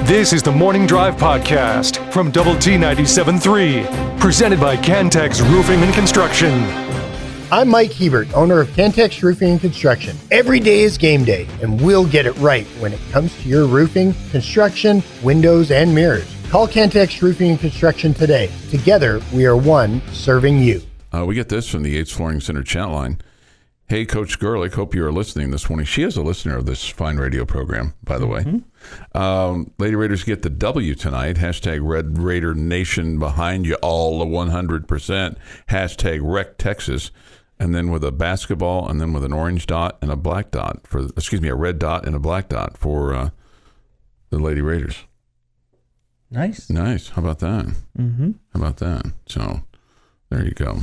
This is the Morning Drive Podcast from Double T 97.3, presented by Cantex Roofing and Construction. I'm Mike Hebert, owner of Cantex Roofing and Construction. Every day is game day, and we'll get it right when it comes to your roofing, construction, windows, and mirrors. Call Cantex Roofing and Construction today. Together, we are one serving you. We get this from the Yates Flooring Center chat line. Hey, Coach Gerlich, hope you are listening this morning. She is a listener of this fine radio program, by the way. Lady Raiders get the W tonight. Hashtag Red Raider Nation behind you all, the 100%. Hashtag Wreck Texas. And then with a basketball, and then with an orange dot and a black dot a red dot and a black dot for the Lady Raiders. Nice. How about that? How about that? So there you go.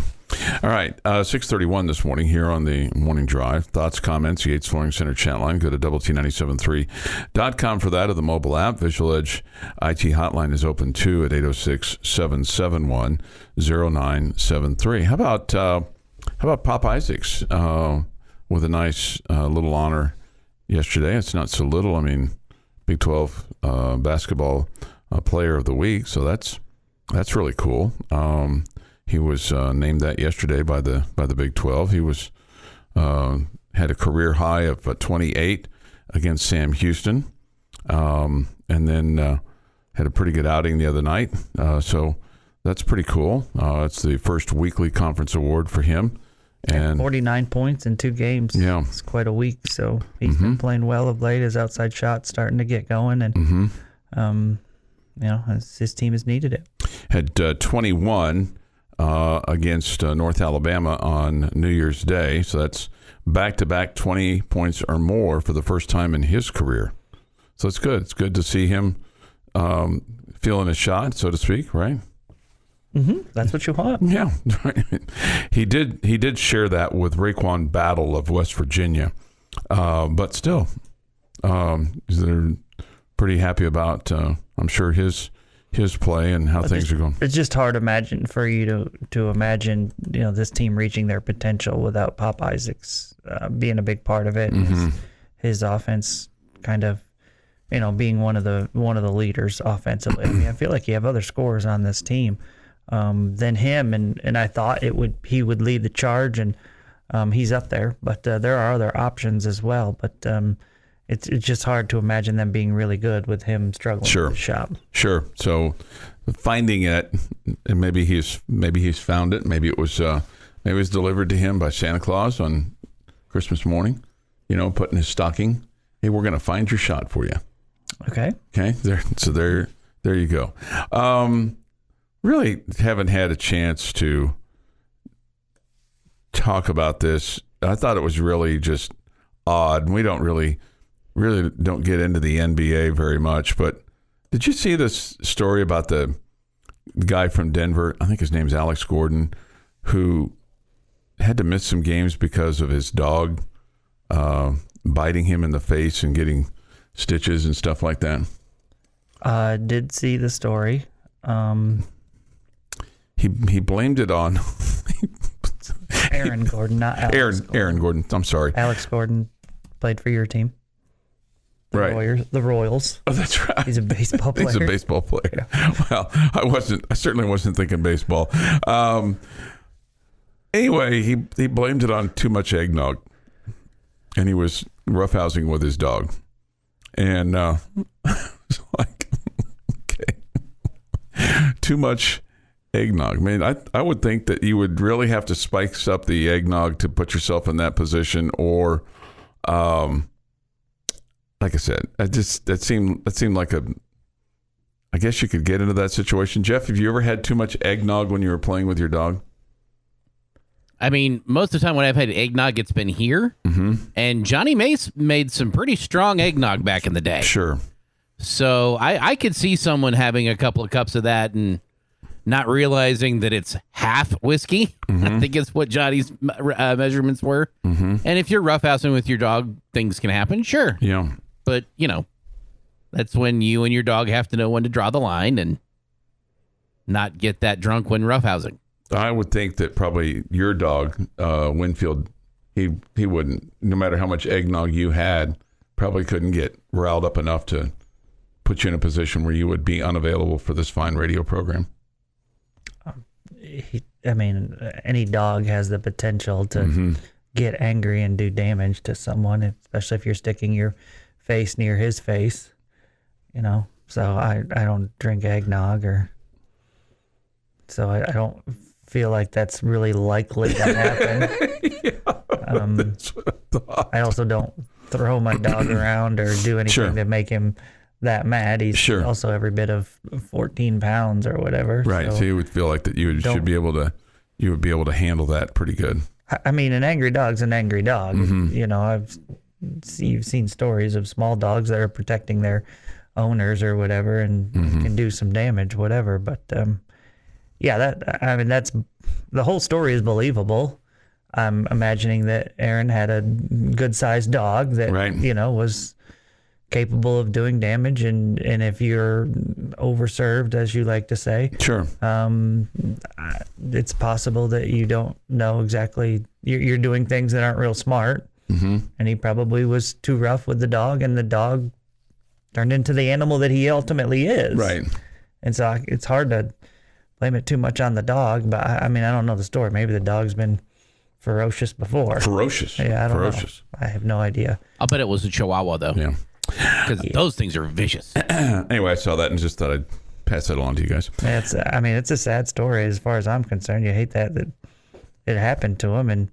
All right, 6:31 this morning here on the Morning Drive. Thoughts, comments, Yates Flooring Center chat line. Go to WT973.com for that, or the mobile app. Visual Edge IT hotline is open too at 806-771-0973. How about Pop Isaacs with a nice little honor yesterday? It's not so little. I mean, Big 12 basketball player of the week, so that's really cool. He was named that yesterday by the Big 12. He was had a career high of 28 against Sam Houston, and then had a pretty good outing the other night. So that's pretty cool. It's the first weekly conference award for him. And 49 points in 2 games. Yeah, it's quite a week. So he's been playing well of late. His outside shot's starting to get going, and his team has needed it. Had 21. Against North Alabama on New Year's Day. So that's back-to-back 20 points or more for the first time in his career. So it's good. It's good to see him feeling a shot, so to speak, right? That's what you want. Yeah. He did share that with Raekwon Battle of West Virginia. But still, they're pretty happy about, I'm sure, his play and how things are going. It's just hard for you to imagine, this team reaching their potential without Pop Isaacs being a big part of it. And his offense kind of, being one of the leaders offensively. I mean, I feel like you have other scorers on this team than him, and I thought he would lead the charge, and he's up there. But there are other options as well. But it's just hard to imagine them being really good with him struggling with the shot. Sure. So finding it, and maybe he's found it. Maybe it was delivered to him by Santa Claus on Christmas morning. Put in his stocking. Hey, we're going to find your shot for you. Okay. There you go. Really haven't had a chance to talk about this. I thought it was really just odd. We don't really don't get into the NBA very much, but did you see this story about the guy from Denver? I think his name's Alex Gordon, who had to miss some games because of his dog biting him in the face and getting stitches and stuff like that. I did see the story. He blamed it on Aaron Gordon, not Alex Gordon. Aaron Gordon. I'm sorry. Alex Gordon played for your team. The Royals. Oh, that's right. He's a baseball player. He's a baseball player. Yeah. Well, I certainly wasn't thinking baseball. Anyway, he blamed it on too much eggnog, and he was roughhousing with his dog. And it's like, okay, too much eggnog. I mean, I would think that you would really have to spice up the eggnog to put yourself in that position, or like I said, that seemed like I guess you could get into that situation. Jeff, have you ever had too much eggnog when you were playing with your dog? I mean, most of the time when I've had eggnog, it's been here. And Johnny Mace made some pretty strong eggnog back in the day. Sure. So I could see someone having a couple of cups of that and not realizing that it's half whiskey. I think it's what Johnny's measurements were. And if you're roughhousing with your dog, things can happen. Sure. Yeah. But, that's when you and your dog have to know when to draw the line and not get that drunk when roughhousing. I would think that probably your dog, Winfield, he wouldn't, no matter how much eggnog you had, probably couldn't get riled up enough to put you in a position where you would be unavailable for this fine radio program? Any dog has the potential to get angry and do damage to someone, especially if you're sticking your face near his face. So I don't drink eggnog, so I don't feel like that's really likely to happen. I also don't throw my dog around or do anything to make him that mad. He's also every bit of 14 pounds or whatever. Right. So you would feel like that you would be able to handle that pretty good. I mean, an angry dog's an angry dog. You've seen stories of small dogs that are protecting their owners or whatever and can do some damage, whatever. But that's the whole story is believable. I'm imagining that Aaron had a good-sized dog that was capable of doing damage, and if you're overserved, as you like to say, it's possible that you don't know exactly. You're doing things that aren't real smart, and he probably was too rough with the dog, and the dog turned into the animal that he ultimately is. Right. And so it's hard to blame it too much on the dog, but I don't know the story. Maybe the dog's been ferocious before. Ferocious. Yeah, I don't know. I have no idea. I'll bet it was a Chihuahua, though. Yeah. Because those things are vicious. Anyway, I saw that and just thought I'd pass that along to you guys. It's a sad story as far as I'm concerned. You hate that it happened to him, and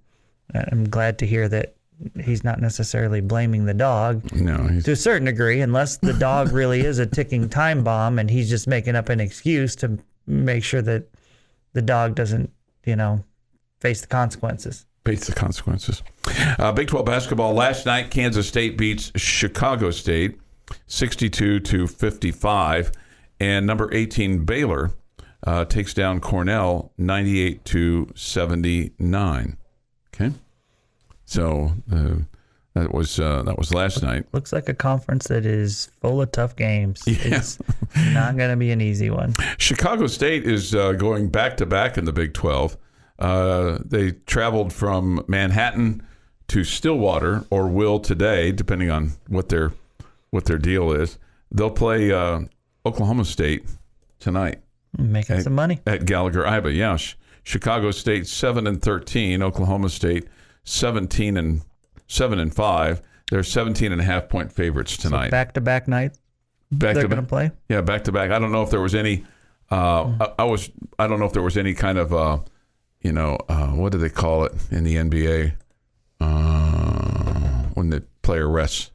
I'm glad to hear that he's not necessarily blaming the dog. No, to a certain degree, unless the dog really is a ticking time bomb and he's just making up an excuse to make sure that the dog doesn't, face the consequences. Big 12 basketball last night. Kansas State beats Chicago State 62-55, and number 18 Baylor takes down Cornell 98-79. Okay, so that was last night. Looks like a conference that is full of tough games. Yeah. It's not going to be an easy one. Chicago State is going back to back in the Big 12. They traveled from Manhattan to Stillwater, or will today, depending on what their deal is. They'll play Oklahoma State tonight. Making some money at Gallagher-Iba. Yeah, Chicago State 7-13, Oklahoma State 17-7-5. They're 17.5 point favorites tonight. So back-to-back night. They're going to play. Yeah, back-to-back. I don't know if there was any. I don't know if there was any kind of. What do they call it in the NBA when the player rests?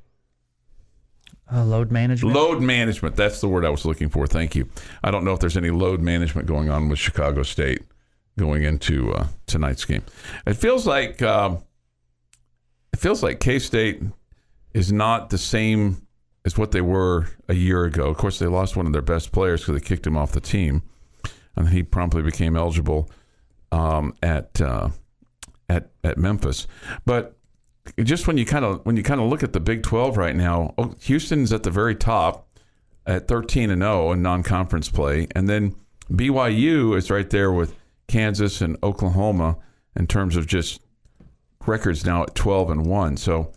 Load management. Load management. That's the word I was looking for. Thank you. I don't know if there's any load management going on with Chicago State going into tonight's game. It feels like K-State is not the same as what they were a year ago. Of course, they lost one of their best players because they kicked him off the team, and he promptly became eligible at Memphis. But just when you kind of look at the Big 12 right now, Houston's at the very top at 13-0 in non-conference play, and then BYU is right there with Kansas and Oklahoma in terms of just records now at 12-1. So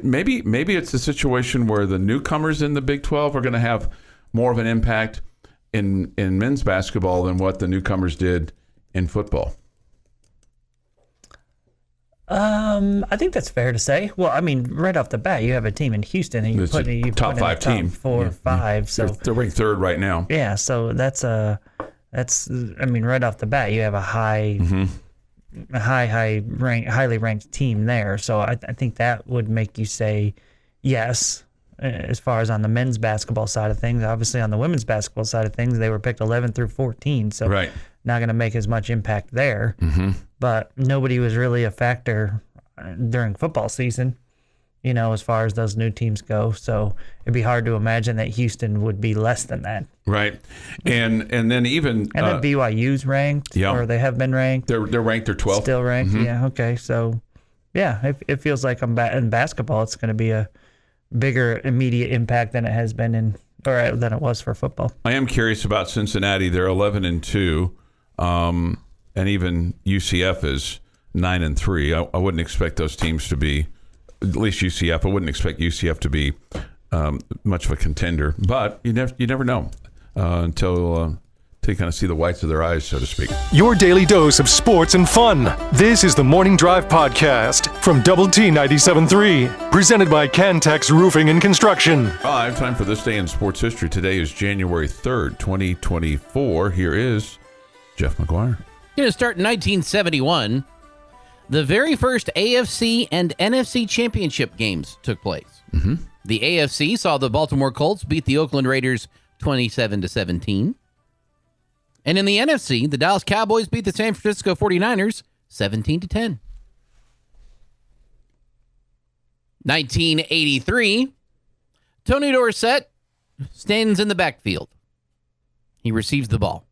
maybe it's a situation where the newcomers in the Big 12 are going to have more of an impact in men's basketball than what the newcomers did in football. I think that's fair to say. Well, right off the bat, you have a team in Houston, and you put top five team, 4 or 5. So they're ranked third right now. Yeah, so that's right off the bat, you have a highly ranked team there. So I think that would make you say yes. As far as on the men's basketball side of things, obviously on the women's basketball side of things, they were picked 11 through 14. So not going to make as much impact there. But nobody was really a factor during football season, as far as those new teams go. So it'd be hard to imagine that Houston would be less than that. Right. And then even... And then BYU's ranked, or they have been ranked. They're ranked, they're 12th. Still ranked, yeah, okay. So, yeah, it feels like in basketball it's going to be a bigger immediate impact than it has been than it was for football. I am curious about Cincinnati. They're 11-2. And even UCF is 9-3. I wouldn't expect those teams to be, at least UCF. I wouldn't expect UCF to be much of a contender. But you never know until you kind of see the whites of their eyes, so to speak. Your daily dose of sports and fun. This is the Morning Drive Podcast from Double T 97.3, presented by Cantex Roofing and Construction. Time for this day in sports history. Today is January 3rd, 2024. Here is Jeff McGuire. Going to start in 1971. The very first AFC and NFC championship games took place. Mm-hmm. The AFC saw the Baltimore Colts beat the Oakland Raiders 27-17. And in the NFC, the Dallas Cowboys beat the San Francisco 49ers 17-10. 1983, Tony Dorsett stands in the backfield. He receives the ball.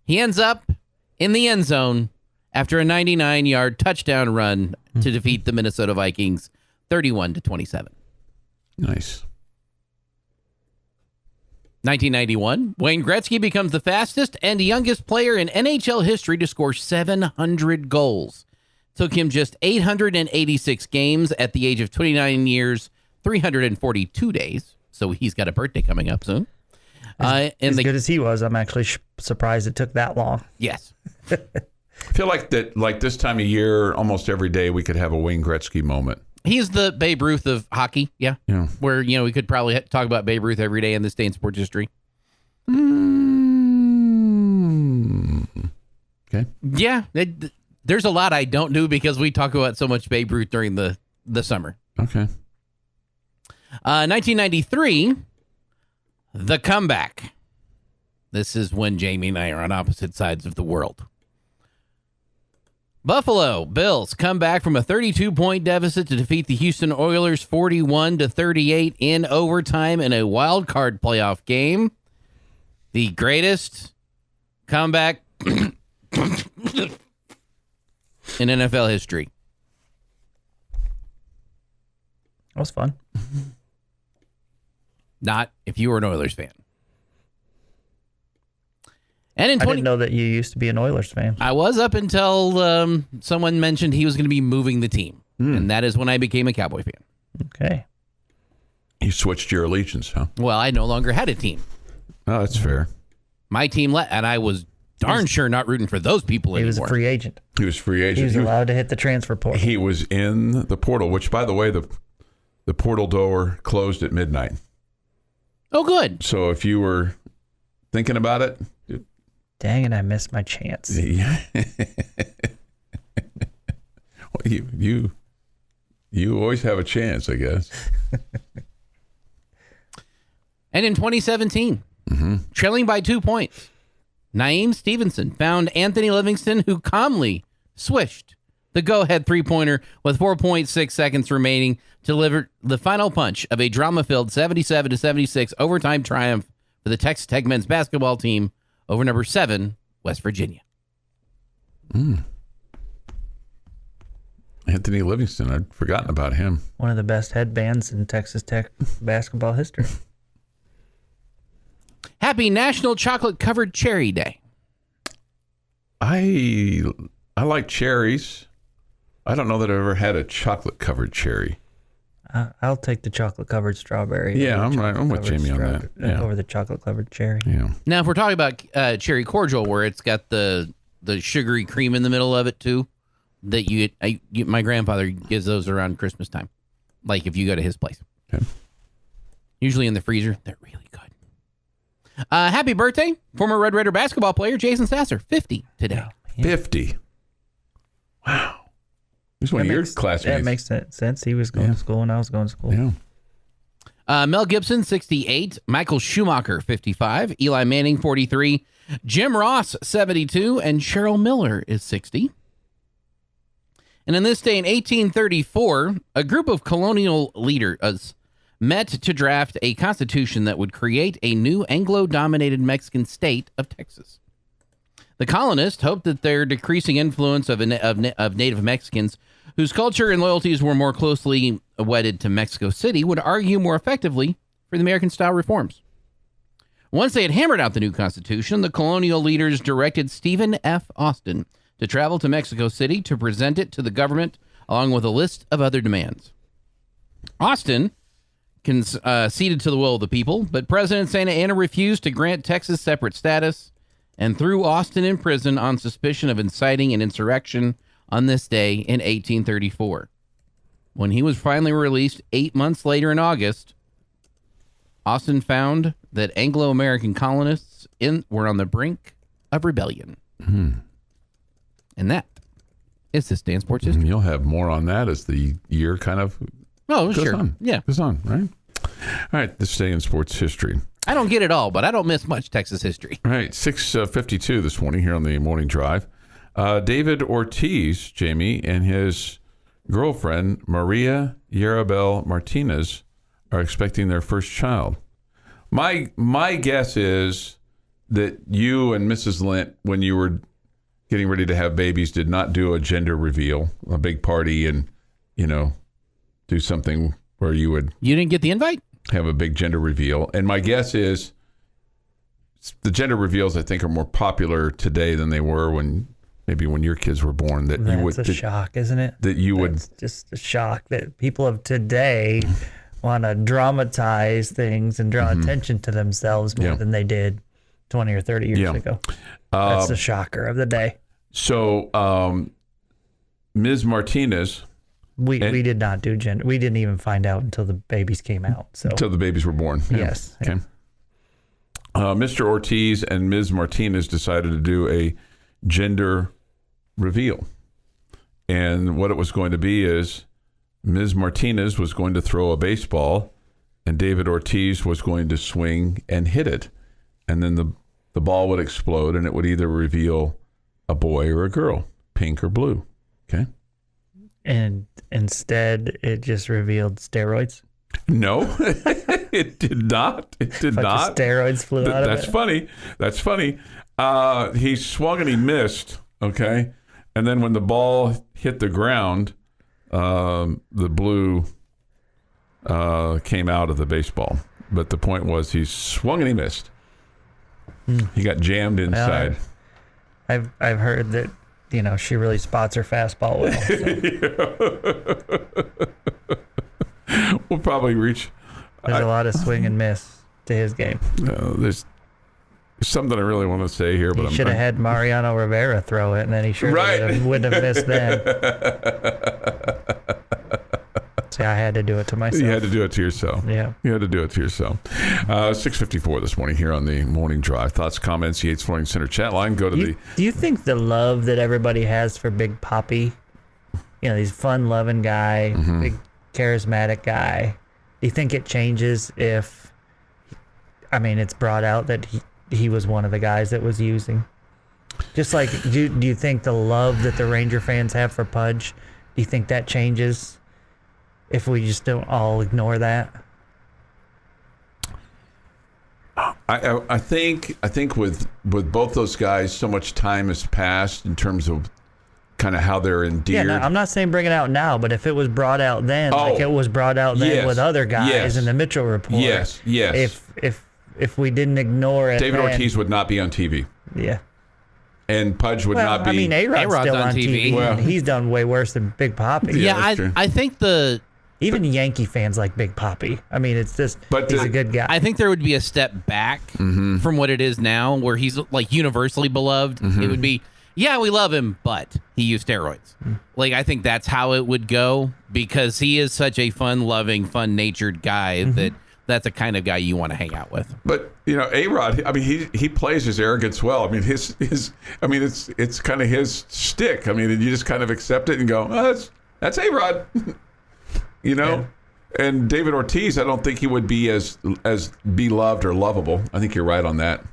He ends up in the end zone after a 99-yard touchdown run to defeat the Minnesota Vikings 31-27. Nice. 1991, Wayne Gretzky becomes the fastest and youngest player in NHL history to score 700 goals. Took him just 886 games at the age of 29 years, 342 days. So he's got a birthday coming up soon. As good as he was, I'm actually surprised it took that long. Yes. I feel like this time of year, almost every day, we could have a Wayne Gretzky moment. He's the Babe Ruth of hockey, yeah. Where, we could probably talk about Babe Ruth every day in this day in sports history. Okay. Yeah, there's a lot I don't do because we talk about so much Babe Ruth during the summer. Okay. 1993, the comeback. This is when Jamie and I are on opposite sides of the world. Buffalo Bills come back from a 32-point deficit to defeat the Houston Oilers 41-38 in overtime in a wild card playoff game. The greatest comeback in NFL history. That was fun. Not if you were an Oilers fan. And in I didn't know that you used to be an Oilers fan. I was up until someone mentioned he was going to be moving the team. And that is when I became a Cowboy fan. Okay. You switched your allegiance, huh? Well, I no longer had a team. Oh, that's fair. My team and I was darn sure not rooting for those people He anymore. was a free agent. He was free agent. He was allowed to hit the transfer portal. He was in the portal, which, by the way, the portal door closed at midnight. Oh, good. So if you were thinking about it... Dang it, I missed my chance. Yeah. Well, you always have a chance, I guess. And in 2017, trailing by 2 points, Naeem Stevenson found Anthony Livingston, who calmly swished the go-ahead three-pointer with 4.6 seconds remaining to deliver the final punch of a drama-filled 77-76 overtime triumph for the Texas Tech men's basketball team over number 7, West Virginia. Anthony Livingston, I'd forgotten about him. One of the best headbands in Texas Tech basketball history. Happy National Chocolate-Covered Cherry Day. I like cherries. I don't know that I've ever had a chocolate-covered cherry. I'll take the chocolate-covered strawberry. Yeah, I'm with Jamie on that. Yeah. Over the chocolate-covered cherry. Yeah. Now, if we're talking about cherry cordial, where it's got the sugary cream in the middle of it too, that my grandfather gives those around Christmas time, like if you go to his place. Okay. Usually in the freezer. They're really good. Happy birthday, former Red Raider basketball player Jason Sasser, 50 today. Yeah. 50. Wow. He's one of your classmates. That makes sense. He was going to school and I was going to school. Yeah. Mel Gibson, 68. Michael Schumacher, 55. Eli Manning, 43. Jim Ross, 72. And Cheryl Miller is 60. And in this day in 1834, a group of colonial leaders met to draft a constitution that would create a new Anglo-dominated Mexican state of Texas. The colonists hoped that their decreasing influence of native Mexicans, whose culture and loyalties were more closely wedded to Mexico City, would argue more effectively for the American-style reforms. Once they had hammered out the new Constitution, the colonial leaders directed Stephen F. Austin to travel to Mexico City to present it to the government, along with a list of other demands. Austin ceded to the will of the people, but President Santa Anna refused to grant Texas separate status and threw Austin in prison on suspicion of inciting an insurrection on this day in 1834. When he was finally released 8 months later in August, Austin found that Anglo-American colonists were on the brink of rebellion. And that is this day in sports history. You'll have more on that as the year kind of goes on. Yeah. Goes on, right? All right, this day in sports history. I don't get it all, but I don't miss much Texas history. All right, 6:52 this morning here on the Morning Drive. David Ortiz, Jamie, and his girlfriend, Maria Yarabel Martinez, are expecting their first child. My guess is that you and Mrs. Lent, when you were getting ready to have babies, did not do a gender reveal, a big party, and, do something where you would... You didn't get the invite? Have a big gender reveal. And my guess is the gender reveals, I think, are more popular today than they were when your kids were born. That's a shock, isn't it? It's just a shock that people of today want to dramatize things and draw attention to themselves more than they did 20 or 30 years ago. That's the shocker of the day. So, Ms. Martinez... We did not do gender. We didn't even find out until the babies came out. So until the babies were born. Yes. Yeah. Okay. Mr. Ortiz and Ms. Martinez decided to do a gender reveal. And what it was going to be is Ms. Martinez was going to throw a baseball and David Ortiz was going to swing and hit it. And then the ball would explode and it would either reveal a boy or a girl, pink or blue. Okay. And instead, it just revealed steroids. No, it did not. It did not. Steroids flew out of it. That's funny. He swung and he missed. Okay, and then when the ball hit the ground, the blue came out of the baseball. But the point was, he swung and he missed. He got jammed inside. I've heard that. She really spots her fastball well. So. We'll probably reach. There's a lot of swing and miss to his game. There's something I really want to say here, but he should have had Mariano Rivera throw it, and then he wouldn't have missed then. See, I had to do it to myself. You had to do it to yourself. Yeah. You had to do it to yourself. 6:54 this morning here on the Morning Drive. Thoughts, comments, Yates Flooring Center chat line. Do you think the love that everybody has for Big Papi, he's fun-loving guy, big charismatic guy, do you think it changes if, it's brought out that he was one of the guys that was using? Just like, do you think the love that the Ranger fans have for Pudge, do you think that changes if we just don't all ignore that? I think with both those guys, so much time has passed in terms of kind of how they're endeared. Yeah, I'm not saying bring it out now, but if it was brought out then, like it was brought out then with other guys in the Mitchell Report. Yes. If we didn't ignore it, David Ortiz would not be on TV. Yeah. And Pudge would not be. A-Rod's still on TV. Well, he's done way worse than Big Papi. Yeah, I think even Yankee fans like Big Papi. It's just, he's a good guy. I think there would be a step back from what it is now, where he's like universally beloved. It would be, we love him, but he used steroids. I think that's how it would go, because he is such a fun-loving, fun-natured guy that's the kind of guy you want to hang out with. But A-Rod, he plays his arrogance well. It's kind of his stick. You just kind of accept it and go, that's A-Rod. And David Ortiz, I don't think he would be as beloved or lovable. I think you're right on that.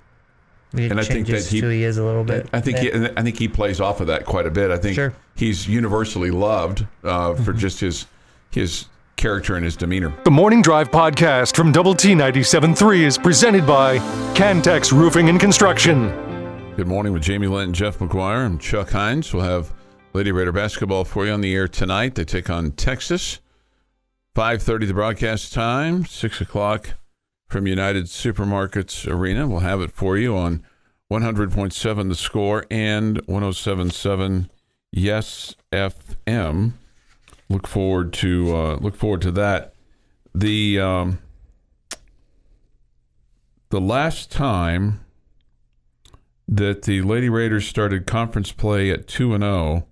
And I think that who he is a little bit. I think he plays off of that quite a bit. I think he's universally loved for just his character and his demeanor. The Morning Drive podcast from Double T 97.3 is presented by Cantex Roofing and Construction. Good morning with Jamie Lent and Jeff McGuire. I'm Chuck Heinz. We'll have Lady Raider basketball for you on the air tonight. They take on Texas. 5:30 the broadcast time, 6 o'clock from United Supermarkets Arena. We'll have it for you on 100.7 The Score and 107.7 Yes FM. Look forward to that. the last time that the Lady Raiders started conference play at 2-0,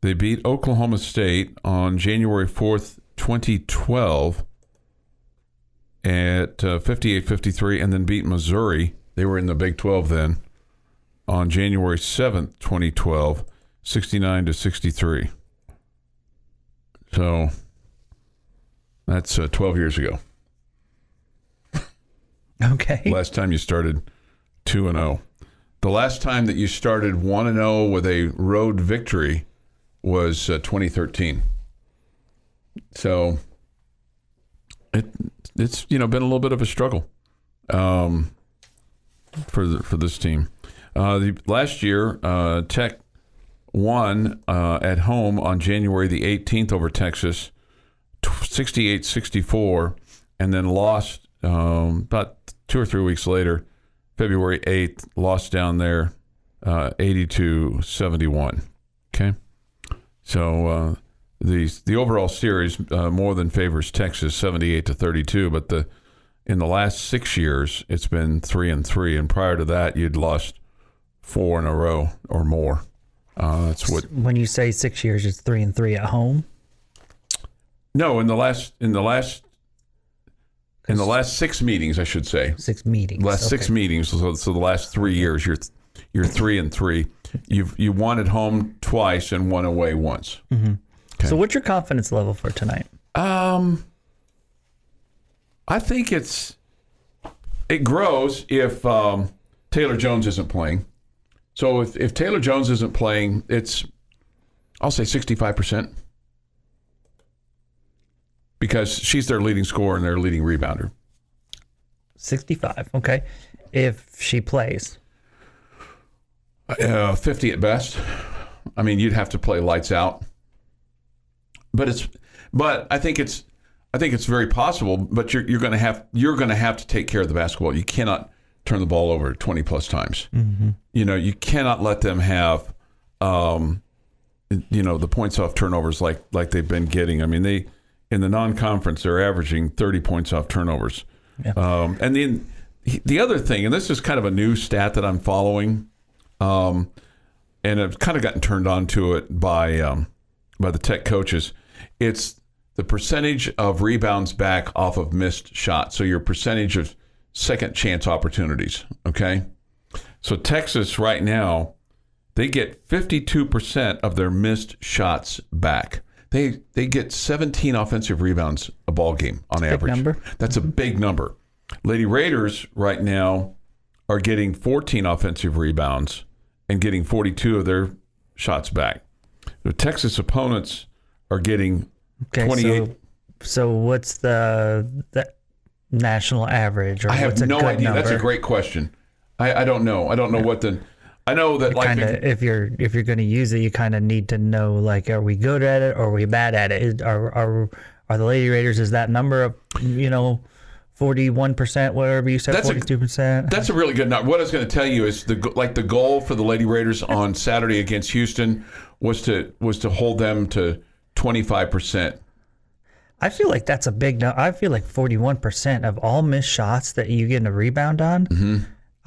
they beat Oklahoma State on January 4th, 2012 at 58-53, and then beat Missouri. They were in the Big 12 then on January 7th, 2012, 69-63. So that's 12 years ago. Okay. Last time you started 2-0. The last time that you started 1-0 with a road victory was 2013. So it's been a little bit of a struggle for this team. Last year, Tech won at home on January the 18th over Texas, 68-64, and then lost about 2 or 3 weeks later, February 8th, lost down there 80-71. Okay? So the overall series more than favors Texas, 78-32, but in the last 6 years, it's been 3-3, and prior to that, you'd lost 4 in a row or more. That's what. When you say 6 years, it's 3-3 at home. No, in the last 6 meetings, I should say. 6 meetings. Last 6 meetings. So the last 3 years, you're 3-3. You won at home twice and won away once. Mm-hmm. Okay. So what's your confidence level for tonight? I think it grows if Taylor Jones isn't playing. So if Taylor Jones isn't playing, I'll say 65%. Because she's their leading scorer and their leading rebounder. 65, okay. If she plays? 50 at best. I mean, you'd have to play lights out. But I think it's very possible. But you're going to have to take care of the basketball. You cannot turn the ball over 20 plus times. Mm-hmm. You cannot let them have the points off turnovers like they've been getting. I mean, in the non-conference, they're averaging 30 points off turnovers. Yeah. And then the other thing, and this is kind of a new stat that I'm following, and I've kind of gotten turned on to it by the Tech coaches. It's the percentage of rebounds back off of missed shots. So your percentage of second chance opportunities. Okay. So Texas right now, they get 52% of their missed shots back. They get 17 offensive rebounds a ball game on average. Big number. That's a big number. Lady Raiders right now are getting 14 offensive rebounds and getting 42 of their shots back. The Texas opponents are getting 28. So what's the national average? Or I have what's a no good idea. number? That's a great question. I don't know. I don't know what the. I know that if you're going to use it, you kind of need to know, like, are we good at it or are we bad at it? Are the Lady Raiders, is that number of 41%, whatever you said, 42%? That's a really good number. What I was going to tell you is the goal for the Lady Raiders on Saturday against Houston was to hold them to 25%. I feel like that's a big number. I feel like 41% of all missed shots that you get a rebound on. Mm-hmm.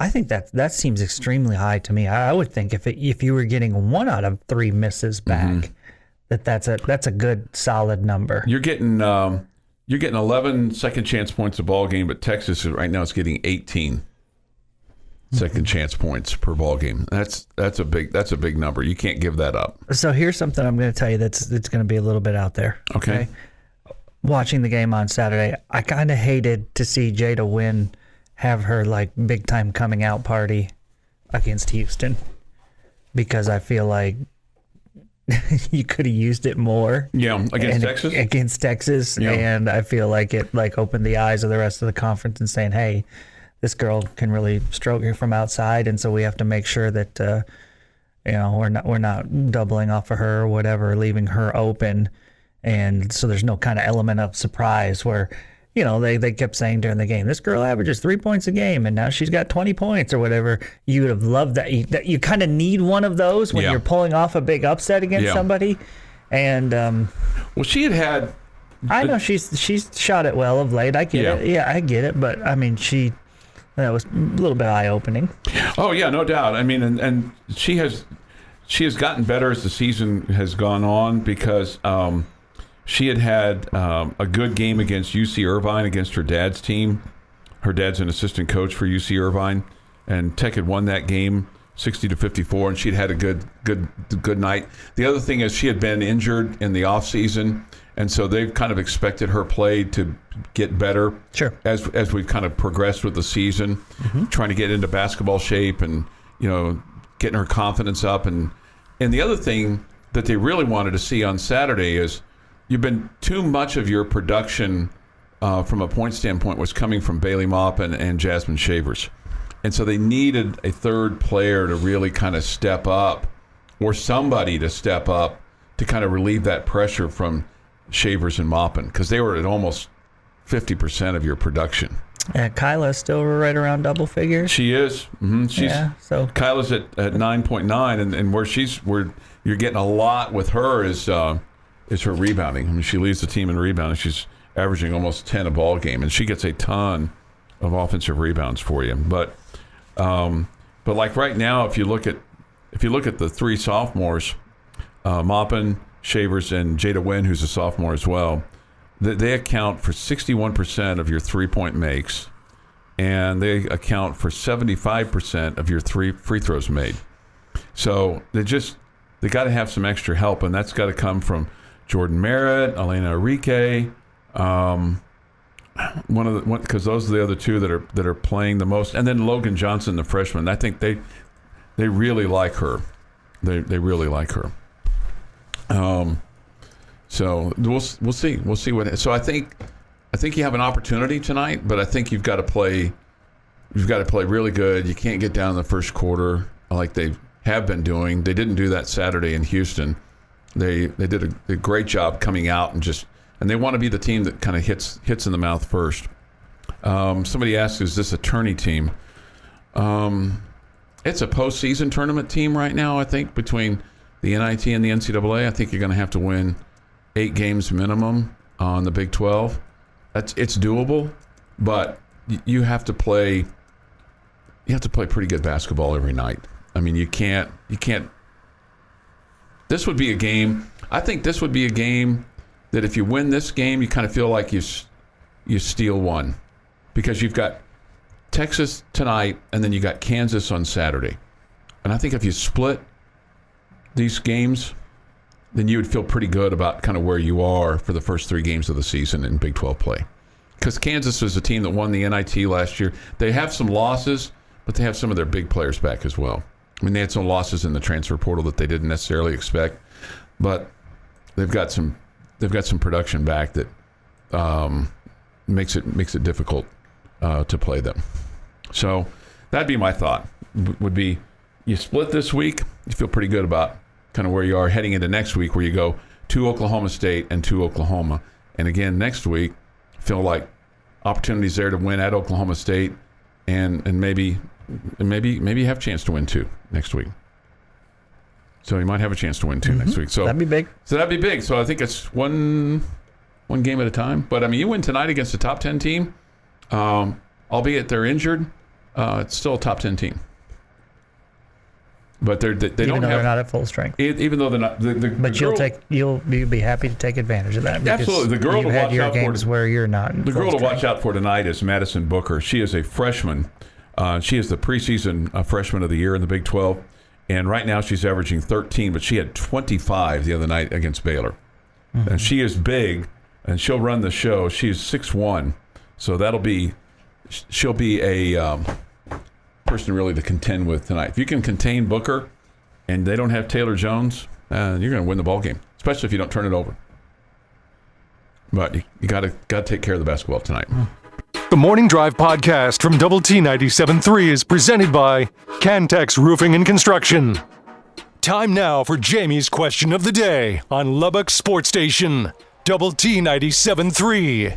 I think that seems extremely high to me. I would think if you were getting 1 out of 3 misses back, mm-hmm. that's a good solid number. You're getting 11 second chance points a ball game, but Texas right now is getting 18 second chance points per ball game. That's a big number. You can't give that up. So here's something I'm going to tell you that's going to be a little bit out there. Okay. Watching the game on Saturday, I kind of hated to see Jada Wynn have her like big time coming out party against Houston, because I feel like you could have used it more. Yeah, against Texas. Yeah. And I feel like it opened the eyes of the rest of the conference and saying, hey, this girl can really stroke you from outside, and so we have to make sure that we're not doubling off of her or whatever, leaving her open, and so there's no kind of element of surprise where they kept saying during the game, this girl averages 3 points a game and now she's got 20 points or whatever. You would have loved that. You kind of need one of those when you're pulling off a big upset against somebody. And well, she had I know she's shot it well of late. I get it. Yeah, I get it. But I mean, that was a little bit eye opening. Oh yeah, no doubt. I mean, and she has gotten better as the season has gone on because she had a good game against UC Irvine against her dad's team. Her dad's an assistant coach for UC Irvine, and Tech had won that game 60-54, and she'd had a good night. The other thing is she had been injured in the off season, and so they've kind of expected her play to get better. Sure. As we've kind of progressed with the season, trying to get into basketball shape and getting her confidence up, and the other thing that they really wanted to see on Saturday is you've been too much of your production from a point standpoint was coming from Bailey Maupin and Jasmine Shavers. And so they needed a third player to really kind of step up, or somebody to step up to kind of relieve that pressure from Shavers and Maupin, because they were at almost 50% of your production. Yeah, Kyla's still right around double figures. She is. So Kyla's at 9.9, and where you're getting a lot with her is her rebounding. I mean, she leads the team in rebounding. She's averaging almost 10 a ball game, and she gets a ton of offensive rebounds for you. But like right now, if you look at the three sophomores, Maupin, Shavers, and Jada Wynn, who's a sophomore as well, they account for 61% of your 3-point makes, and they account for 75% of your free throws made. So they got to have some extra help, and that's got to come from Jordan Merritt, Elena Enrique, because those are the other two that are playing the most, and then Logan Johnson, the freshman. I think they really like her. They really like her. So we'll see what. So I think you have an opportunity tonight, but I think you've got to play really good. You can't get down in the first quarter like they have been doing. They didn't do that Saturday in Houston. They did a great job coming out and they want to be the team that kind of hits in the mouth first. Somebody asked, is this a tourney team? It's a postseason tournament team right now, I think, between the NIT and the NCAA. I think you're going to have to win 8 games minimum on the Big 12. It's doable, but you have to play pretty good basketball every night. I mean, you can't. This would be a game. I think this would be a game that if you win this game, you kind of feel like you steal one, because you've got Texas tonight and then you got Kansas on Saturday. And I think if you split these games, then you would feel pretty good about kind of where you are for the first 3 games of the season in Big 12 play. Because Kansas was a team that won the NIT last year. They have some losses, but they have some of their big players back as well. I mean, they had some losses in the transfer portal that they didn't necessarily expect, but they've got some production back that makes it difficult to play them. So that'd be my thought. Would be you split this week, you feel pretty good about kind of where you are heading into next week, where you go to Oklahoma State and to Oklahoma, and again next week feel like opportunities there to win at Oklahoma State, and maybe you have a chance to win 2 next week. So you might have a chance to win 2 next week. So that'd be big. So I think it's one game at a time. But I mean, you win tonight against a top 10 team, albeit they're injured. It's still a top 10 team. But they're not at full strength. Even though they're not. But you'll be happy to take advantage of that. Absolutely. The girl to watch out for where you're not. The girl to watch out for tonight is Madison Booker. She is a freshman. She is the preseason freshman of the year in the Big 12. And right now she's averaging 13, but she had 25 the other night against Baylor. Mm-hmm. And she is big, and she'll run the show. She's 6'1", so she'll be a person really to contend with tonight. If you can contain Booker and they don't have Taylor Jones, you're going to win the ball game, especially if you don't turn it over. But you got to take care of the basketball tonight. The Morning Drive podcast from Double T 97.3 is presented by Cantex Roofing and Construction. Time now for Jamie's question of the day on Lubbock Sports Station, Double T 97.3.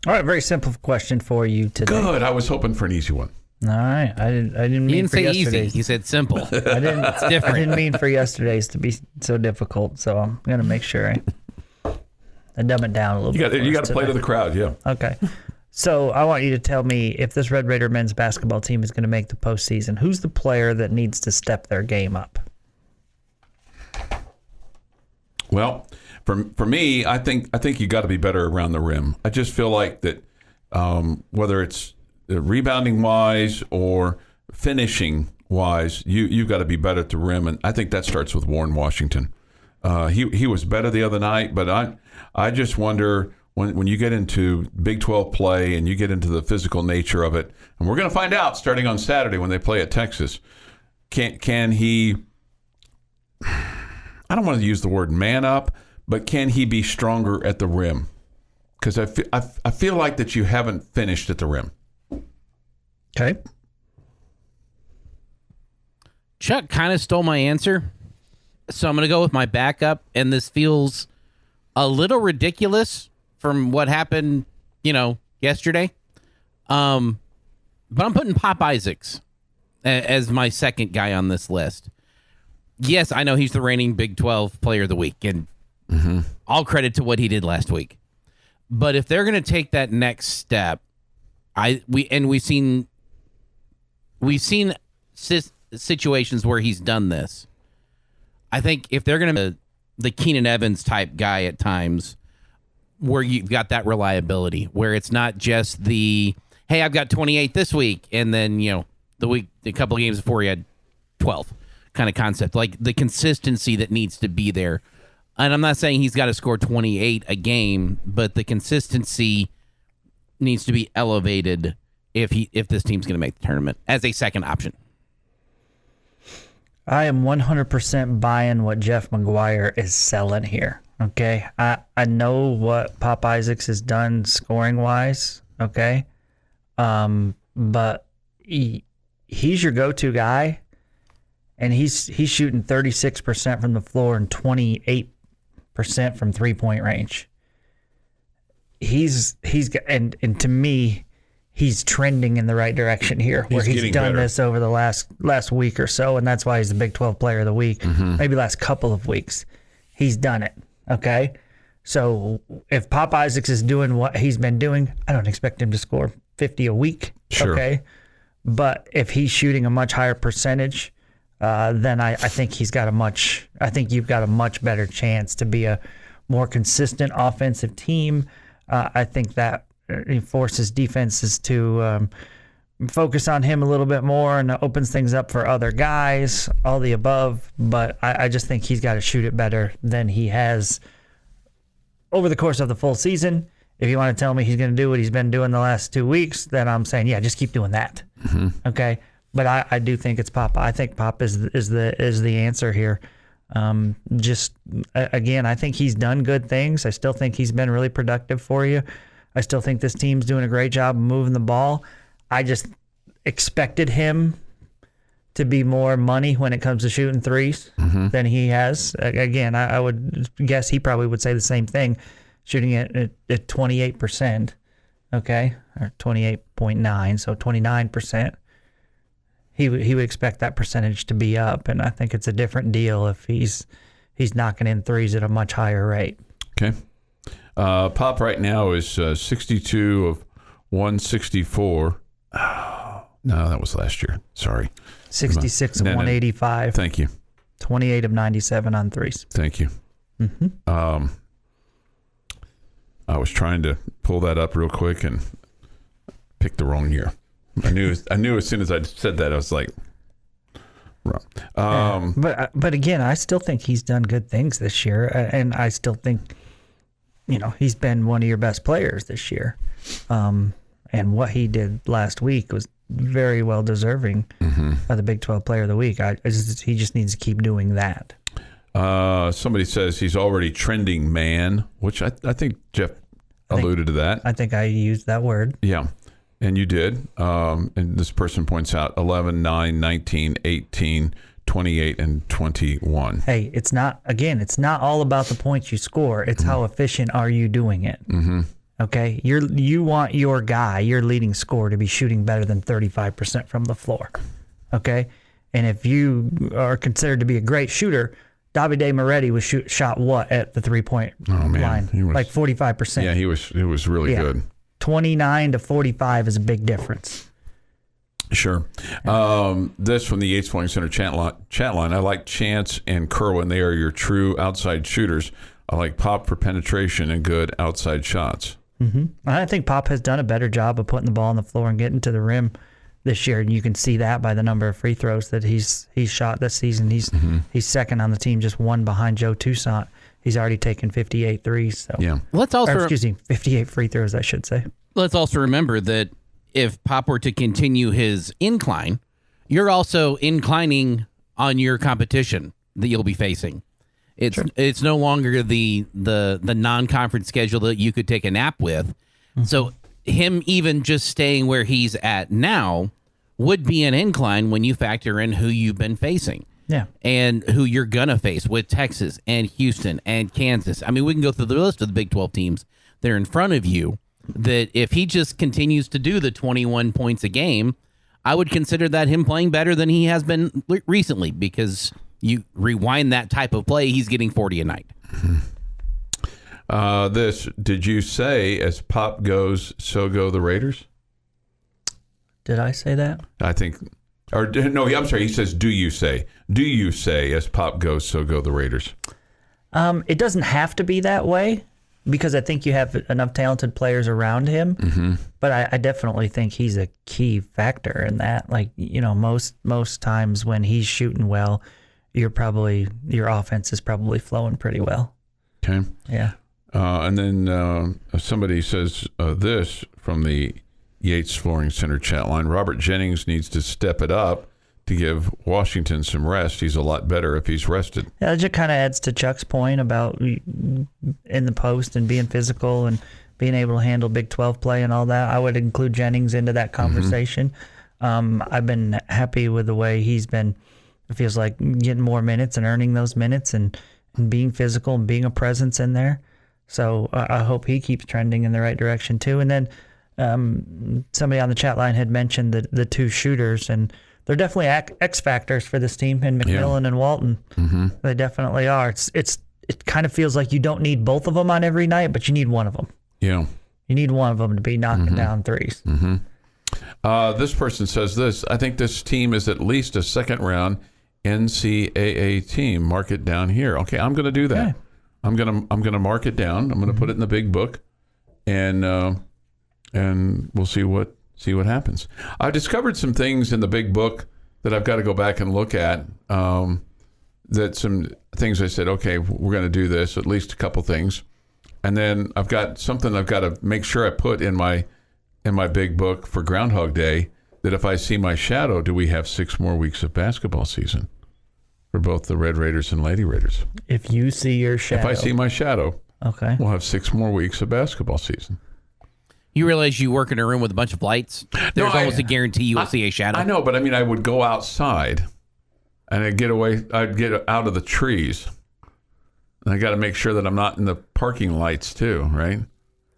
All right, very simple question for you today. Good. I was hoping for an easy one. All right, I didn't mean for yesterday's. He didn't say easy. He said simple. It's different. I didn't mean for yesterday's to be so difficult, so I'm gonna make sure and dumb it down a little bit. You got to play to the crowd, yeah. Okay. So I want you to tell me, if this Red Raider men's basketball team is going to make the postseason, who's the player that needs to step their game up? Well, for me, I think you got to be better around the rim. I just feel like that whether it's rebounding wise or finishing wise, you've got to be better at the rim, and I think that starts with Warren Washington. He was better the other night, but I just wonder when you get into Big 12 play and you get into the physical nature of it, and we're going to find out starting on Saturday when they play at Texas. Can he? I don't want to use the word man up, but can he be stronger at the rim? Because I feel like that you haven't finished at the rim. Okay. Chuck kind of stole my answer, so I'm going to go with my backup, and this feels a little ridiculous from what happened, yesterday. But I'm putting Pop Isaacs as my second guy on this list. Yes, I know he's the reigning Big 12 Player of the Week, and all credit to what he did last week. But if they're going to take that next step, we've seen situations where he's done this. I think if they're going to the Keenan Evans type guy at times, where you've got that reliability, where it's not just the, hey, I've got 28 this week, and then a couple of games before he had 12 kind of concept, like the consistency that needs to be there. And I'm not saying he's got to score 28 a game, but the consistency needs to be elevated if this team's going to make the tournament as a second option. I am 100% buying what Jeff McGuire is selling here. Okay, I know what Pop Isaacs has done scoring wise. Okay, but he's your go-to guy, and he's shooting 36% from the floor and 28% from 3-point range. He's and to me, he's trending in the right direction here, where he's done better. This over the last week or so, and that's why he's the Big 12 Player of the Week. Maybe last couple of weeks, he's done it. Okay, so if Pop Isaacs is doing what he's been doing, I don't expect him to score 50 a week. Sure. Okay, but if he's shooting a much higher percentage, then I think you've got a much better chance to be a more consistent offensive team. I think that forces defenses to focus on him a little bit more, and opens things up for other guys, all the above. But I just think he's got to shoot it better than he has over the course of the full season. If you want to tell me he's going to do what he's been doing the last 2 weeks, then I'm saying, yeah, just keep doing that. Okay. But I do think it's Pop. I think Pop is the answer here. Again, I think he's done good things. I still think he's been really productive for you. I still think this team's doing a great job of moving the ball. I just expected him to be more money when it comes to shooting threes than he has. Again, I would guess he probably would say the same thing, shooting at 28%, okay, or 28.9, so 29%. He would expect that percentage to be up, and I think it's a different deal if he's knocking in threes at a much higher rate. Okay. Pop right now is 62 of 164. Oh, no, that was last year. Sorry. 66 of 185. Thank you. 28 of 97 on threes. Thank you. I was trying to pull that up real quick and picked the wrong year. I knew as soon as I said that, I was like, wrong. But again, I still think he's done good things this year, and I still think, he's been one of your best players this year. And what he did last week was very well deserving of the Big 12 Player of the Week. He just needs to keep doing that. Somebody says he's already trending man, which I think Jeff alluded to that. I think I used that word. Yeah, and you did. And this person points out 11, 9, 19, 18, 28, and 21. Hey, it's not all about the points you score. It's how efficient are you doing it. Okay, you want your guy, your leading scorer, to be shooting better than 35% from the floor. Okay, and if you are considered to be a great shooter, Davide Moretti was shot what at the 3-point line? Like 45%. Yeah, he was really good. 29 to 45 is a big difference. Sure. This from the Yates Flooring Center chat line. I like Chance and Kerwin. They are your true outside shooters. I like Pop for penetration and good outside shots. Mm-hmm. I think Pop has done a better job of putting the ball on the floor and getting to the rim this year, and you can see that by the number of free throws that he's shot this season. He's second on the team, just one behind Joe Toussaint. He's already taken 58 threes. So yeah. Let's also 58 free throws, I should say. Let's also remember that if Pop were to continue his incline, you're also inclining on your competition that you'll be facing. It's no longer the non-conference schedule that you could take a nap with. Mm-hmm. So him even just staying where he's at now would be an incline when you factor in who you've been facing. Yeah. And who you're going to face with Texas and Houston and Kansas. I mean, we can go through the list of the Big 12 teams that are in front of you, that if he just continues to do the 21 points a game, I would consider that him playing better than he has been recently, because you rewind that type of play, he's getting 40 a night. Did you say, as Pop goes, so go the Raiders? Did I say that? I think, or no, I'm sorry. He says, do you say, as Pop goes, so go the Raiders? It doesn't have to be that way, because I think you have enough talented players around him. Mm-hmm. But I definitely think he's a key factor in that. Like, most times when he's shooting well, your offense is probably flowing pretty well. Okay. Yeah. And then somebody says this from the Yates Flooring Center chat line. Robert Jennings needs to step it up to give Washington some rest. He's a lot better if he's rested. Yeah, that just kind of adds to Chuck's point about in the post and being physical and being able to handle Big 12 play and all that. I would include Jennings into that conversation. Mm-hmm. I've been happy with the way he's been, it feels like, getting more minutes and earning those minutes and being physical and being a presence in there. So I hope he keeps trending in the right direction too. And then somebody on the chat line had mentioned the two shooters, and they're definitely X factors for this team in McMillan and Walton. Mm-hmm. They definitely are. It kind of feels like you don't need both of them on every night, but you need one of them. Yeah. You need one of them to be knocking down threes. Mm-hmm. This person says this. I think this team is at least a second round NCAA team. Mark it down here. Okay, I'm going to do that. Okay. I'm gonna mark it down. I'm gonna put it in the big book, and we'll see what happens. I've discovered some things in the big book that I've got to go back and look at. That some things I said, okay, we're going to do this, at least a couple things, and then I've got something I've got to make sure I put in my big book for Groundhog Day. That if I see my shadow, do we have 6 more weeks of basketball season for both the Red Raiders and Lady Raiders? If you see your shadow. If I see my shadow, okay, we'll have 6 more weeks of basketball season. You realize you work in a room with a bunch of lights? There's almost a guarantee you will see a shadow. I know, but I mean, I would go outside and I'd get out of the trees. And I got to make sure that I'm not in the parking lights too, right?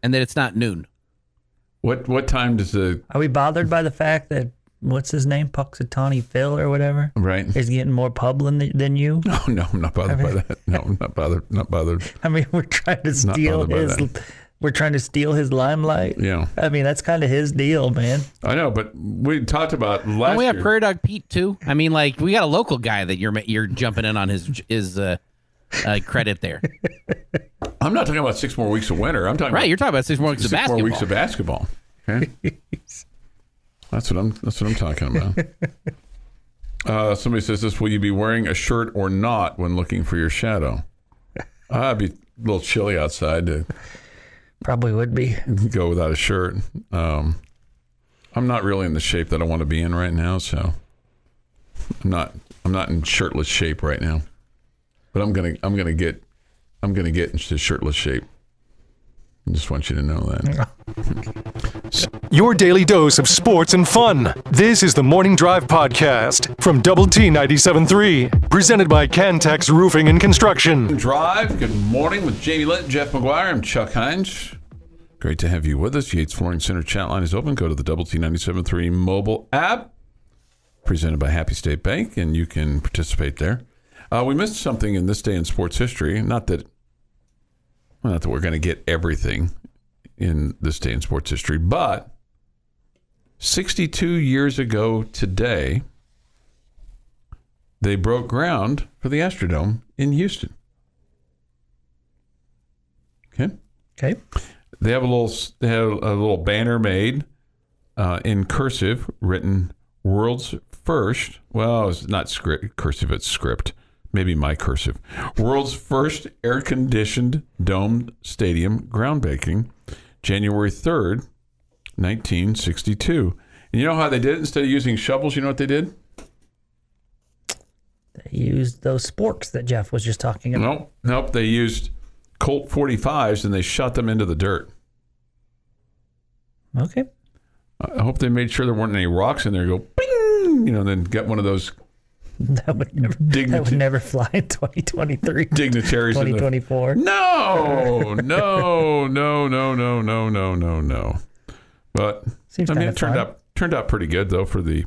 And that it's not noon. What time does the... Are we bothered by the fact that, what's his name, Puxatawny Phil or whatever? Right. Is getting more pub than you? No, I'm not bothered by that. No, I'm not bothered. I mean, we're trying to steal his limelight. Yeah. I mean, that's kind of his deal, man. I know, but we talked about last year. We have Prairie Dog Pete too. I mean, like, we got a local guy that you're jumping in on his credit there. I'm not talking about 6 more weeks of winter. I'm talking right. You're talking about 6 more weeks of basketball. 6 more weeks of basketball. Okay. That's what I'm talking about. Somebody says this: will you be wearing a shirt or not when looking for your shadow? It'd be a little chilly outside to probably would be go without a shirt. I'm not really in the shape that I want to be in right now, so I'm not in shirtless shape right now. But I'm gonna get into shirtless shape. I just want you to know that. Your daily dose of sports and fun. This is the Morning Drive Podcast from Double T 97.3, presented by Cantex Roofing and Construction. Drive. Good morning with Jamie Lent, Jeff McGuire. I'm Chuck Heinz. Great to have you with us. Yates Flooring Center chat line is open. Go to the Double T 97.3 mobile app, presented by Happy State Bank, and you can participate there. We missed something in this day in sports history. Not that we're going to get everything in this day in sports history, but 62 years ago today, they broke ground for the Astrodome in Houston. Okay. They have a little banner made in cursive, written "World's First." Well, it's not cursive; it's script. Maybe my cursive. World's first air-conditioned domed stadium groundbreaking, January 3rd, 1962. And you know how they did it? Instead of using shovels, you know what they did? They used those sporks that Jeff was just talking about. Nope. They used Colt 45s and they shot them into the dirt. Okay. I hope they made sure there weren't any rocks in there. Go, bing! And then get one of those. That would never fly in 2023. Dignitaries 2024. No. But seems it turned out pretty good though for the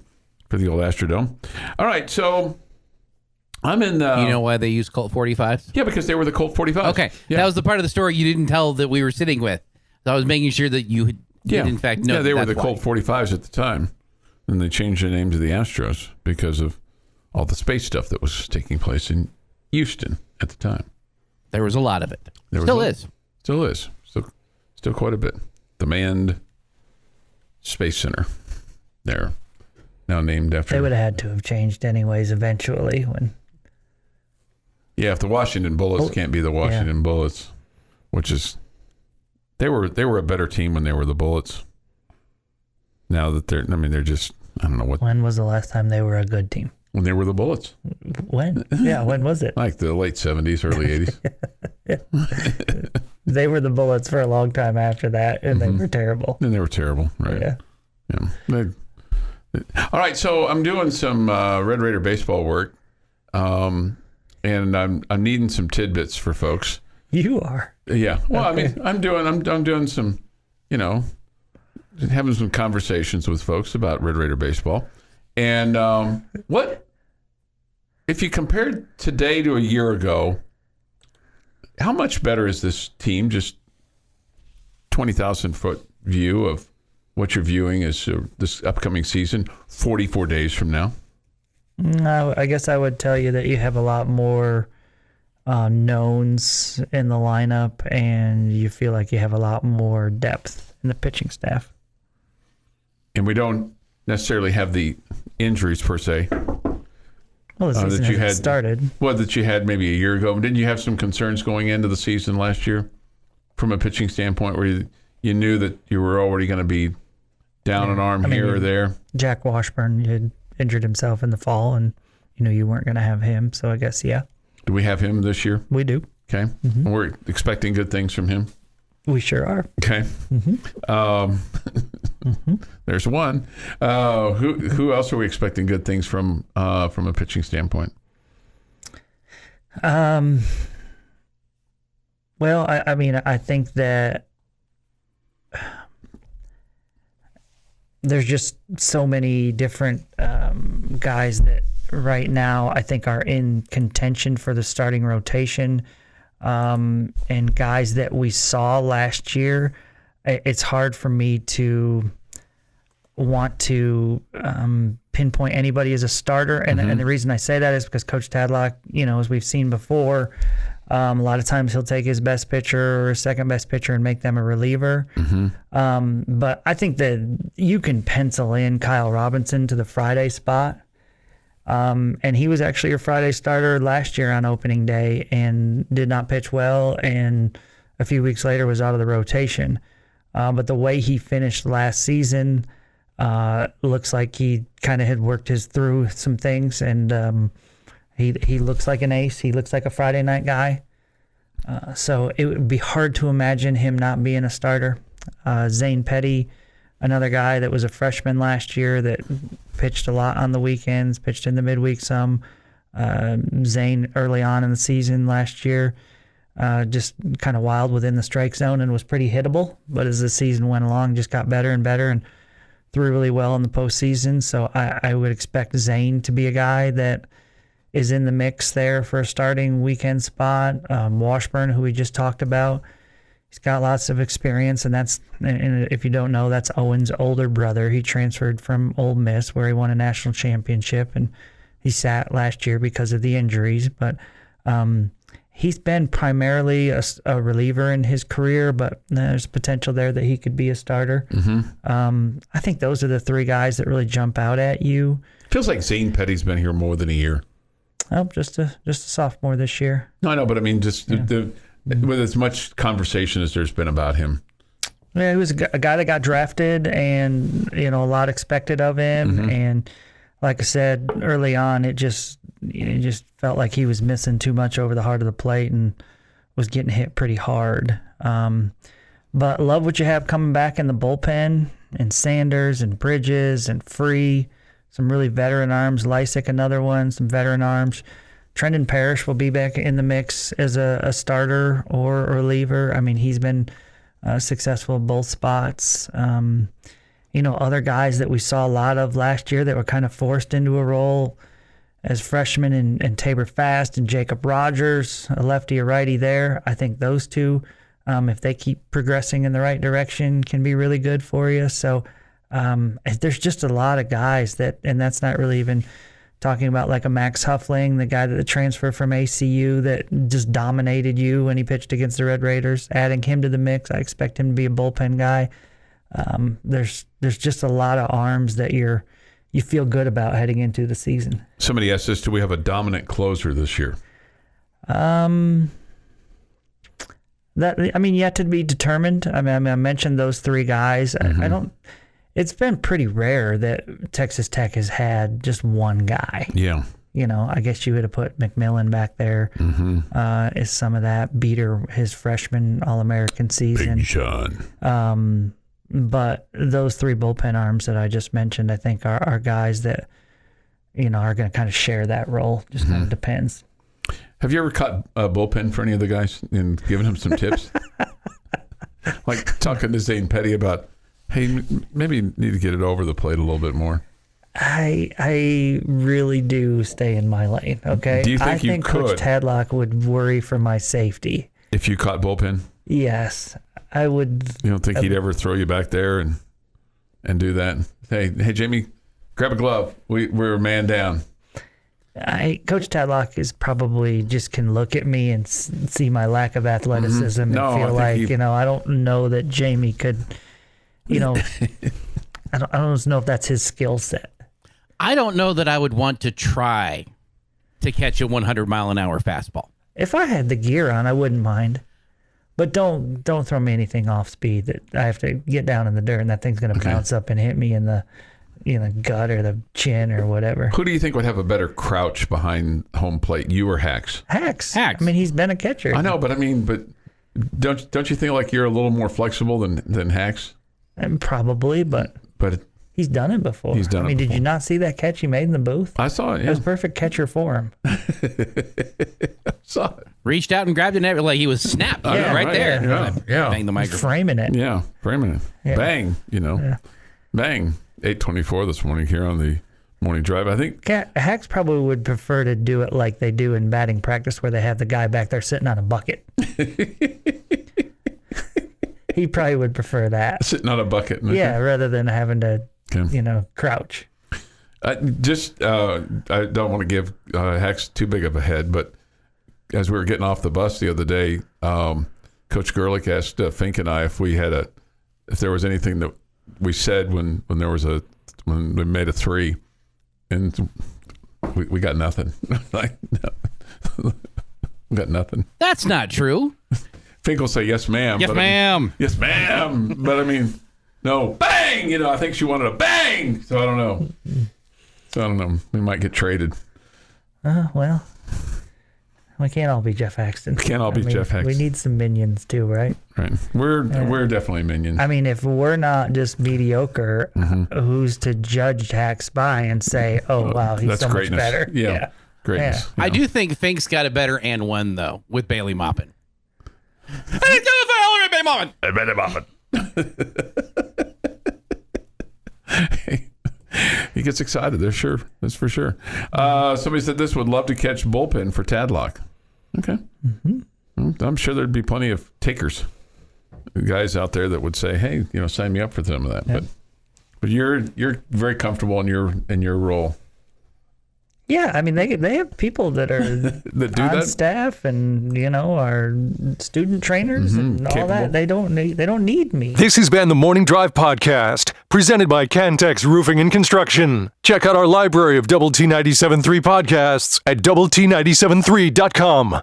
old Astrodome. All right, so I'm in. You know why they use Colt 45s? Yeah, because they were the Colt 45s. Okay, yeah. That was the part of the story you didn't tell that we were sitting with. So I was making sure that you did in fact know. Yeah, they were the why. Colt 45s at the time, and they changed the name to the Astros because of all the space stuff that was taking place in Houston at the time. There was a lot of it. Still is. Still quite a bit. The Manned Space Center there, now named after. They would have had to have changed anyways eventually when. Yeah, if the Washington Bullets can't be the Washington Bullets, which is they were a better team when they were the Bullets. Now that they're just, I don't know what. When was the last time they were a good team? When they were the Bullets. When? Yeah, when was it? Like the late 70s, early 80s. They were the Bullets for a long time after that, and they were terrible. And they were terrible, right? Yeah. All right, so I'm doing some Red Raider baseball work, and I'm needing some tidbits for folks. You are. Yeah. Well, Okay. I mean, I'm doing some, having some conversations with folks about Red Raider baseball. And what if you compared today to a year ago, how much better is this team? Just 20,000-foot view of what you're viewing as this upcoming season, 44 days from now? I guess I would tell you that you have a lot more knowns in the lineup, and you feel like you have a lot more depth in the pitching staff. And we don't necessarily have the injuries per se. Well, the season hasn't started. Well, that you had maybe a year ago. Didn't you have some concerns going into the season last year from a pitching standpoint where you knew that you were already going to be down an arm here or there? Jack Washburn had injured himself in the fall, and you weren't going to have him. So I guess, yeah. Do we have him this year? We do. Okay. Mm-hmm. We're expecting good things from him. We sure are. Okay. Mm-hmm. There's one. Who else are we expecting good things from a pitching standpoint? Well, I think that there's just so many different guys that right now I think are in contention for the starting rotation, and guys that we saw last year. It's hard for me to want to pinpoint anybody as a starter, and the reason I say that is because Coach Tadlock, as we've seen before, a lot of times he'll take his best pitcher or second best pitcher and make them a reliever. But I think that you can pencil in Kyle Robinson to the Friday spot. And he was actually your Friday starter last year on opening day and did not pitch well, and a few weeks later was out of the rotation. But the way he finished last season looks like he kind of had worked through some things, and he looks like an ace. He looks like a Friday night guy. So it would be hard to imagine him not being a starter. Zane Petty, another guy that was a freshman last year that pitched a lot on the weekends, pitched in the midweek some. Zane early on in the season last year, just kind of wild within the strike zone and was pretty hittable. But as the season went along, just got better and better and threw really well in the postseason. So I would expect Zane to be a guy that is in the mix there for a starting weekend spot. Washburn, who we just talked about, he's got lots of experience, and if you don't know, that's Owen's older brother. He transferred from Ole Miss, where he won a national championship, and he sat last year because of the injuries. But he's been primarily a reliever in his career, but there's potential there that he could be a starter. I think those are the three guys that really jump out at you. Feels like Zane Petty's been here more than a year. Oh, just a sophomore this year. No, I know, but I mean, just with as much conversation as there's been about him. Yeah, he was a guy that got drafted, and a lot expected of him. And like I said early on, it just felt like he was missing too much over the heart of the plate and was getting hit pretty hard. But love what you have coming back in the bullpen, and Sanders and Bridges and Free, some really veteran arms. Lysick, another one, some veteran arms. Trendon Parrish will be back in the mix as a starter or a reliever. I mean, he's been successful in both spots. Other guys that we saw a lot of last year that were kind of forced into a role as freshmen, and Tabor Fast and Jacob Rogers, a lefty or righty there. I think those two, if they keep progressing in the right direction, can be really good for you. So there's just a lot of guys and that's not really even talking about like a Max Huffling, the guy that transferred from ACU that just dominated you when he pitched against the Red Raiders. Adding him to the mix, I expect him to be a bullpen guy. There's just a lot of arms that you feel good about heading into the season. Somebody asked us, do we have a dominant closer this year? Yet to be determined. I mentioned those three guys. I don't. It's been pretty rare that Texas Tech has had just one guy. Yeah. I guess you would have put McMillan back there as some of that. Beater, his freshman All-American season. Big John. But those three bullpen arms that I just mentioned, I think are guys that, are going to kind of share that role. Just kind of depends. Have you ever caught a bullpen for any of the guys and given them some tips? Like talking to Zane Petty about, hey, maybe you need to get it over the plate a little bit more. I really do stay in my lane, okay? Do you think I you think could? Coach Tadlock would worry for my safety. If you caught bullpen? Yes, I would. You don't think he'd ever throw you back there and do that? Hey, Jamie, grab a glove. We're a man down. Coach Tadlock is probably just can look at me and see my lack of athleticism and feel like, I don't know that Jamie could, I don't know if that's his skill set. I don't know that I would want to try to catch a 100-mile-an-hour fastball. If I had the gear on, I wouldn't mind. But don't throw me anything off speed that I have to get down in the dirt and that thing's going to bounce up and hit me in the gut or the chin or whatever. Who do you think would have a better crouch behind home plate, you or Hacks? Hacks. I mean, he's been a catcher. I know, but don't you think like you're a little more flexible than Hacks? Probably, but he's done it before. Did you not see that catch he made in the booth? I saw it. Yeah. It was a perfect catcher for him. I saw it. Reached out and grabbed it like he was snapped right there. Yeah. Bang the microphone. Framing it. Yeah, framing it. Yeah. Bang, Bang. 8:24 this morning here on the morning drive. I think Hacks probably would prefer to do it like they do in batting practice where they have the guy back there sitting on a bucket. He probably would prefer that. Sitting on a bucket. Yeah, rather than having to, crouch. I don't want to give Hacks too big of a head, but as we were getting off the bus the other day, Coach Gerlich asked Fink and I if there was anything that we said when we made a three, and we got nothing. Like, no. We got nothing. That's not true. Fink will say yes, ma'am. Yes, ma'am. Yes, ma'am. But I mean, no, bang. I think she wanted a bang. So I don't know. We might get traded. Well, we can't all be Jeff Haxton. Jeff Haxton. We need some minions too, right? Right. We're definitely minions. I mean, if we're not just mediocre, who's to judge Hax by and say, "Oh, wow, he's so greatness. much better"? Yeah. Greatness. Yeah. I do think Fink's got a better and one though with Bailey Maupin. I didn't go for Hillary Bailey Maupin. He gets excited. That's for sure. Somebody said this would love to catch bullpen for Tadlock. Okay. I'm sure there'd be plenty of takers, guys out there that would say, "Hey, sign me up for some of that." Yep. But you're very comfortable in your role. Yeah, I mean they have people that are that do on that? staff and are student trainers and all Capable. that. They don't need me. This has been the Morning Drive Podcast, presented by Cantex Roofing and Construction. Check out our library of Double T 97.3 podcasts at doublet97.3.com.